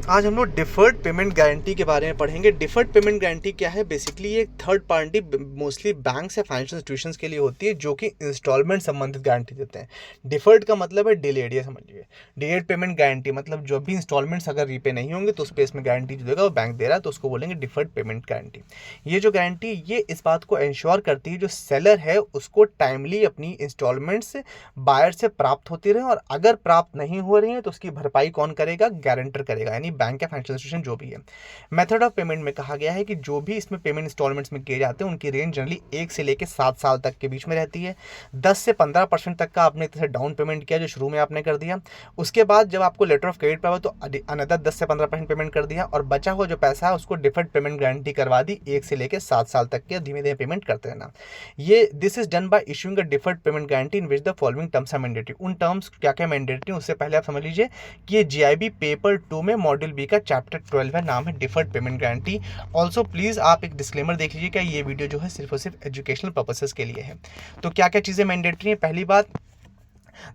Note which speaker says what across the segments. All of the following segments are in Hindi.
Speaker 1: आज हम लोग डिफर्ड पेमेंट गारंटी के बारे में पढ़ेंगे। डिफर्ड पेमेंट गारंटी क्या है? बेसिकली ये एक थर्ड पार्टी मोस्टली बैंक्स या फाइनेंशियल इंस्टीट्यूशंस के लिए होती है जो कि इंस्टॉलमेंट संबंधित गारंटी देते हैं। डिफर्ड का मतलब है डिलेड, ये समझिए। डिलेड पेमेंट गारंटी मतलब जो भी इंस्टॉलमेंट्स अगर रीपे नहीं होंगे तो उस पर इसमें गारंटी जो देगा वो बैंक दे रहा है, तो उसको बोलेंगे डिफर्ड पेमेंट गारंटी। ये जो गारंटी ये इस बात को इंश्योर करती है जो सेलर है उसको टाइमली अपनी इंस्टॉलमेंट्स बायर से प्राप्त होती रहे, और अगर प्राप्त नहीं हो रही है तो उसकी भरपाई कौन करेगा? गारंटर करेगा, यानी बैंक या फाइनेंशियल इंस्टीट्यूशन जो भी है। मेथड ऑफ पेमेंट में कहा गया है कि जो भी इसमें पेमेंट इंस्टॉलमेंट्स में किए जाते हैं उनकी रेंज जनरली 1 से लेकर 7 साल तक के बीच में रहती है। 10 से 15% तक का आपने जैसे डाउन पेमेंट किया जो शुरू में आपने कर दिया, उसके बाद जब आपको लेटर ऑफ क्रेडिट पाया तो अनदर 10 से 15% पेमेंट कर दिया, और बचा हुआ जो पैसा है उसको डिफर्ड पेमेंट गारंटी करवा दी 1 से लेकर 7 साल तक के, धीमे धीमे पेमेंट करते रहना। ये this is done by issuing a deferred payment guarantee in which the following terms are mandatory. उन टर्म्स क्या क्या मैंडेटरी, उससे पहले आप समझ लीजिए कि ये जीआईबी पेपर 2 में मॉड्यूल बी का चैप्टर 12 है, नाम है deferred payment guarantee. Also please आप एक डिस्क्लेमर देख लीजिए कि ये वीडियो जो है सिर्फ और सिर्फ एजुकेशनल पर्पसेस के लिए है। तो क्या क्या चीजें मैंडेटरी है? पहली बात,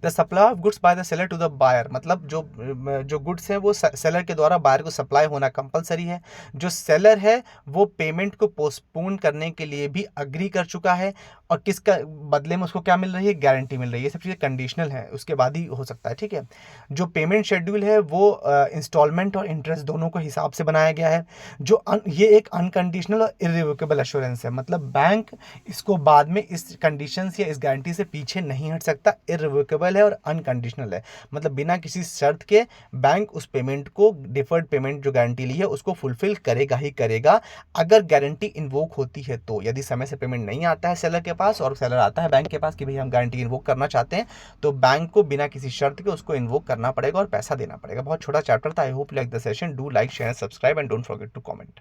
Speaker 1: the supply of goods by the seller to the buyer, मतलब जो गुड्स है वो सेलर के द्वारा बायर को सप्लाई होना कंपलसरी है। जो सेलर है वो पेमेंट को पोस्टपोन करने के लिए भी अग्री कर चुका है, और किसका बदले में उसको क्या मिल रही है? गारंटी मिल रही है। ये सब चीज़ें कंडीशनल है, उसके बाद ही हो सकता है, ठीक है। जो पेमेंट शेड्यूल है वो इंस्टॉलमेंट और इंटरेस्ट दोनों को हिसाब से बनाया गया है। ये एक अनकंडीशनल और इरिवोकेबल एश्योरेंस है, मतलब बैंक इसको बाद में इस कंडीशन या इस गारंटी से पीछे नहीं हट सकता। इरिवोकेबल है और अनकंडीशनल है, मतलब बिना किसी शर्त के बैंक उस पेमेंट को, डिफर्ड पेमेंट जो गारंटी ली है उसको फुलफिल करेगा ही करेगा। अगर गारंटी इन्वोक होती है तो, यदि समय से पेमेंट नहीं आता है सेलर के पास और सेलर आता है बैंक के पास कि भाई हम गारंटी इन्वोक करना चाहते हैं, तो बैंक को बिना किसी शर्त के उसको इन्वोक करना पड़ेगा और पैसा देना पड़ेगा। बहुत छोटा चैप्टर था। I hope you like the session. Do like, share, subscribe and don't forget to comment.